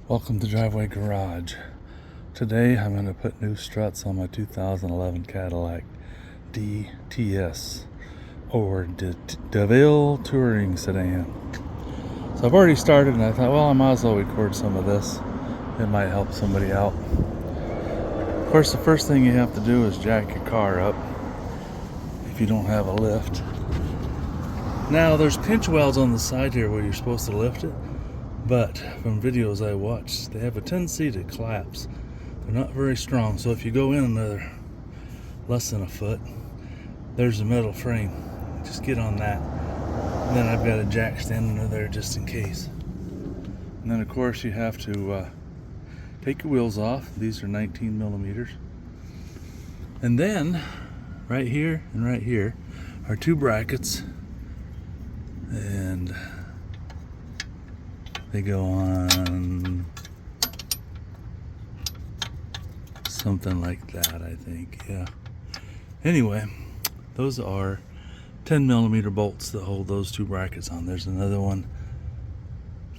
Welcome to Driveway Garage. Today I'm going to put new struts on my 2011 Cadillac DTS or DeVille Touring Sedan. So I've already started and I thought, well, I might as well record some of this. It might help somebody out. Of course, the first thing you have to do is jack your car up if you don't have a lift. Now there's pinch welds on the side here where you're supposed to lift it. But from videos I watched, they have a tendency to collapse. They're not very strong, so if you go in another less than a foot, there's a metal frame. Just get on that. And then I've got a jack standing under there just in case. And then of course you have to take your wheels off. These are 19 millimeters. And then right here and right here are two brackets, and they go on something like that, I think. Yeah. Anyway, those are 10 millimeter bolts that hold those two brackets on. There's another one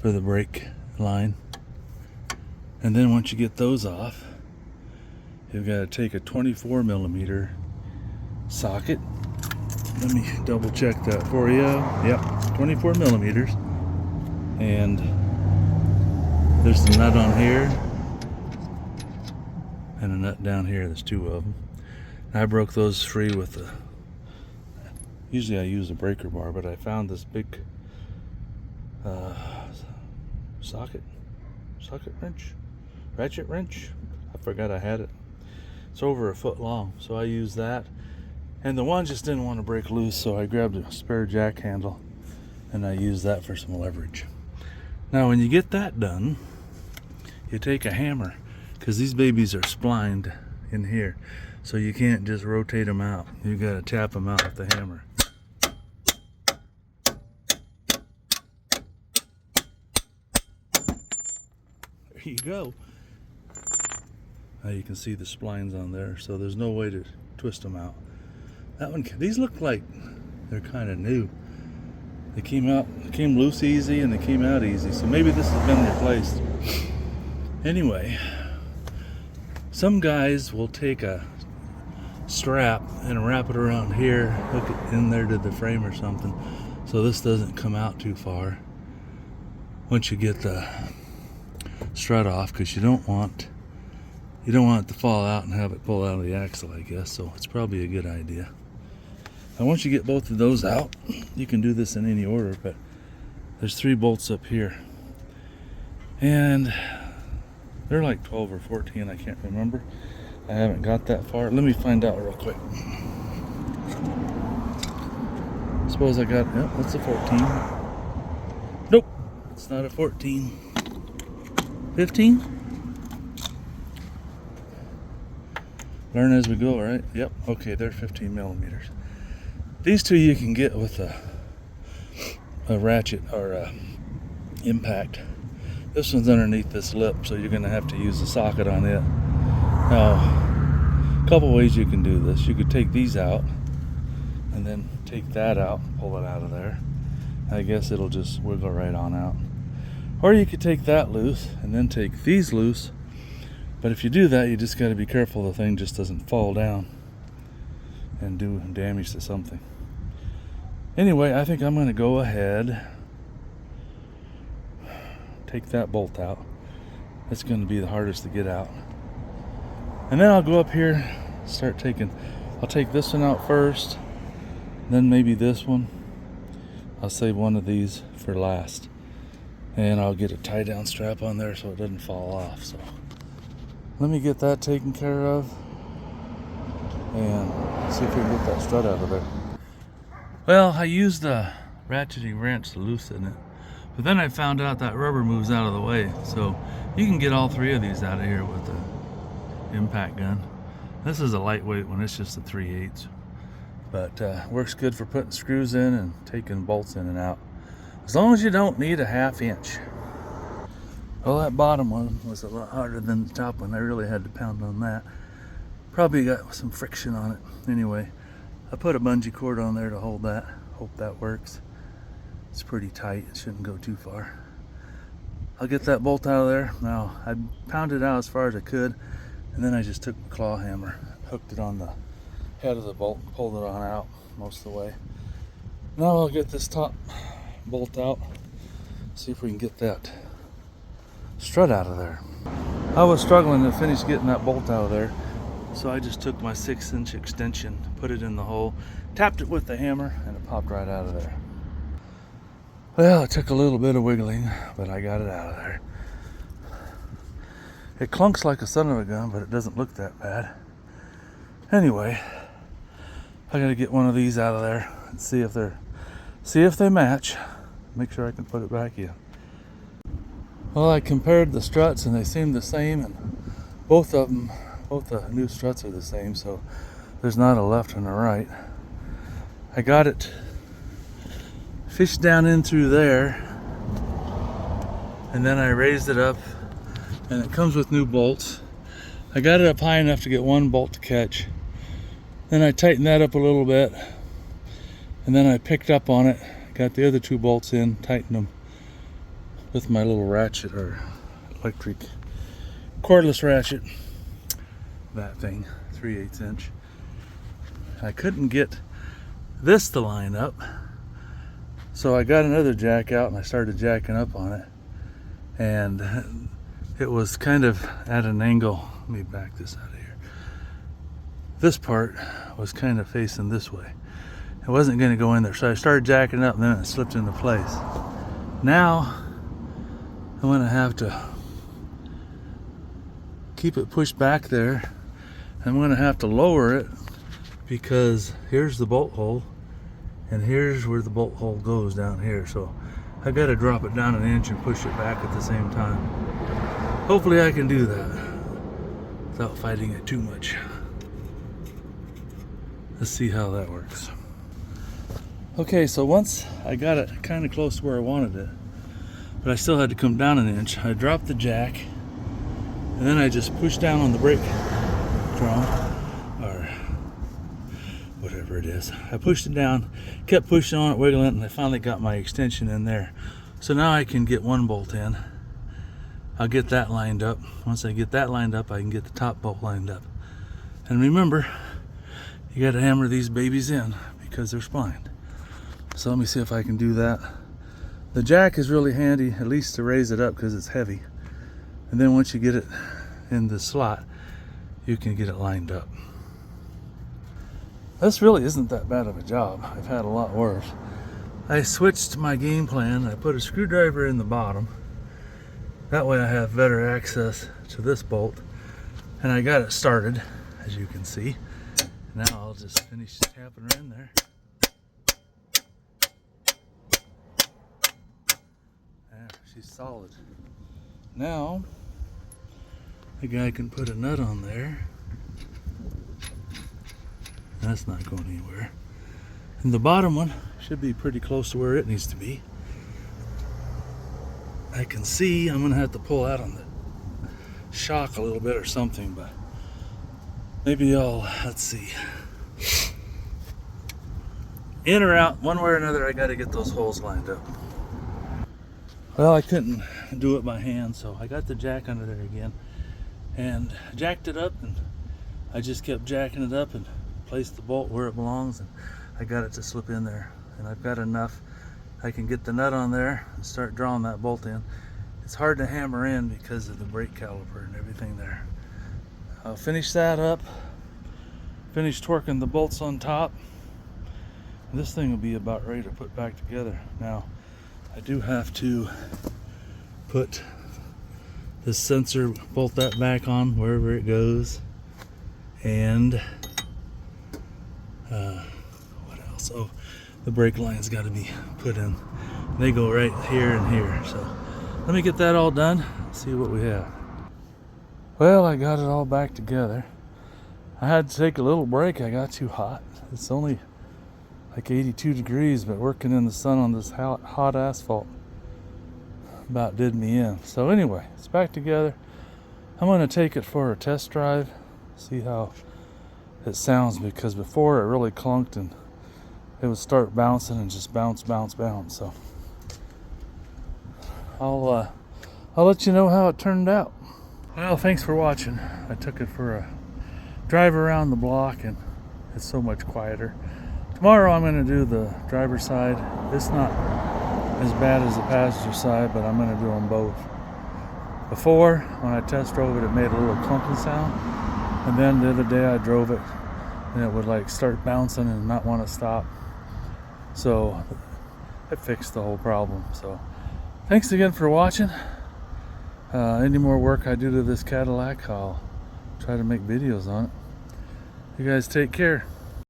for the brake line. And then once you get those off, you've got to take a 24 millimeter socket. Let me double check that for you. Yep, 24 millimeters. And there's the nut on here and a nut down here. There's two of them. I broke those free with the, usually I use a breaker bar, but I found this big socket wrench, ratchet wrench. I forgot I had it. It's over a foot long, so I used that. And the one just didn't want to break loose, so I grabbed a spare jack handle and I used that for some leverage. Now when you get that done, you take a hammer, because these babies are splined in here, so you can't just rotate them out. You got to tap them out with the hammer. There you go. Now you can see the splines on there, so there's no way to twist them out. That one, these look like they're kind of new. They came loose easy and they came out easy, so maybe this has been replaced. Anyway, some guys will take a strap and wrap it around here, hook it in there to the frame or something, so this doesn't come out too far once you get the strut off, because you don't want it to fall out and have it pull out of the axle, I guess. So it's probably a good idea. And once you get both of those out, you can do this in any order, but there's 3 bolts up here. And they're like 12 or 14, I can't remember. I haven't got that far. Let me find out real quick. Suppose I got, yep, that's a 14. Nope, it's not a 14. 15? Learn as we go, right? Yep, okay, they're 15 millimeters. These two you can get with a ratchet or a impact. This one's underneath this lip, so you're going to have to use a socket on it. Now, a couple ways you can do this. You could take these out and then take that out and pull it out of there. I guess it'll just wiggle right on out. Or you could take that loose and then take these loose. But if you do that, you just got to be careful the thing just doesn't fall down and do damage to something. Anyway, I think I'm going to go ahead, take that bolt out. It's going to be the hardest to get out. And then I'll go up here, I'll take this one out first, then maybe this one. I'll save one of these for last. And I'll get a tie down strap on there so it doesn't fall off. So let me get that taken care of and see if we can get that strut out of there. Well, I used a ratcheting wrench to loosen it, but then I found out that rubber moves out of the way, so you can get all 3 of these out of here with the impact gun. This is a lightweight one, it's just a 3/8, but works good for putting screws in and taking bolts in and out, as long as you don't need a 1/2 inch. Well, that bottom one was a lot harder than the top one. I really had to pound on that. Probably got some friction on it. Anyway, I put a bungee cord on there to hold that. Hope that works. It's pretty tight, it shouldn't go too far. I'll get that bolt out of there. Now, I pounded it out as far as I could, and then I just took the claw hammer, hooked it on the head of the bolt, and pulled it on out most of the way. Now I'll get this top bolt out, see if we can get that strut out of there. I was struggling to finish getting that bolt out of there, so I just took my 6-inch extension, put it in the hole, tapped it with the hammer, and it popped right out of there. Well, it took a little bit of wiggling, but I got it out of there. It clunks like a son of a gun, but it doesn't look that bad. Anyway, I gotta get one of these out of there and see if they match. Make sure I can put it back in. Well, I compared the struts and they seem the same, and both the new struts are the same, so there's not a left and a right. I got it fished down in through there, and then I raised it up, and it comes with new bolts. I got it up high enough to get one bolt to catch. Then I tightened that up a little bit, and then I picked up on it, got the other 2 bolts in, tightened them with my little ratchet, or electric cordless ratchet, that thing, 3/8 inch. I couldn't get this to line up, so I got another jack out and I started jacking up on it, and it was kind of at an angle. Let me back this out of here. This part was kind of facing this way. It wasn't going to go in there, so I started jacking up, and then it slipped into place. Now I'm going to have to keep it pushed back there. I'm going to have to lower it, because here's the bolt hole, and here's where the bolt hole goes down here. So I got to drop it down 1 inch and push it back at the same time. Hopefully I can do that without fighting it too much. Let's see how that works. Okay, so once I got it kind of close to where I wanted it, but I still had to come down 1 inch, I dropped the jack, and then I just pushed down on the brake drum, or whatever it is. I pushed it down, kept pushing on it, wiggling it, and I finally got my extension in there. So now I can get one bolt in. I'll get that lined up. Once I get that lined up, I can get the top bolt lined up. And remember, you got to hammer these babies in because they're splined. So let me see if I can do that. The jack is really handy, at least to raise it up because it's heavy. And then once you get it in the slot, you can get it lined up. This really isn't that bad of a job. I've had a lot worse. I switched my game plan. I put a screwdriver in the bottom. That way I have better access to this bolt. And I got it started, as you can see. Now I'll just finish tapping her in there. Yeah, she's solid. Now, the guy can put a nut on there. That's not going anywhere. And the bottom one should be pretty close to where it needs to be. I can see I'm going to have to pull out on the shock a little bit or something, but maybe let's see. In or out, one way or another, I got to get those holes lined up. Well, I couldn't do it by hand, so I got the jack under there again and jacked it up, and I just kept jacking it up and placed the bolt where it belongs, and I got it to slip in there. And I've got enough. I can get the nut on there and start drawing that bolt in. It's hard to hammer in because of the brake caliper and everything there. I'll finish that up, finish torquing the bolts on top. This thing will be about ready to put back together. Now, I do have to put this sensor, bolt that back on wherever it goes. And what else? Oh, the brake line's got to be put in. They go right here and here. So let me get that all done, see what we have. Well, I got it all back together. I had to take a little break. I got too hot. It's only like 82 degrees, but working in the sun on this hot asphalt about did me in. So anyway, it's back together. I'm going to take it for a test drive, see how it sounds, because before it really clunked and it would start bouncing and just bounce. So I'll I'll let you know how it turned out. Well, thanks for watching. I took it for a drive around the block and it's so much quieter. Tomorrow I'm going to do the driver's side. It's not as bad as the passenger side, but I'm going to do them both. Before, when I test drove it, it made a little clunking sound. And then the other day I drove it and it would like start bouncing and not want to stop. So it fixed the whole problem. So thanks again for watching. Any more work I do to this Cadillac, I'll try to make videos on it. You guys take care.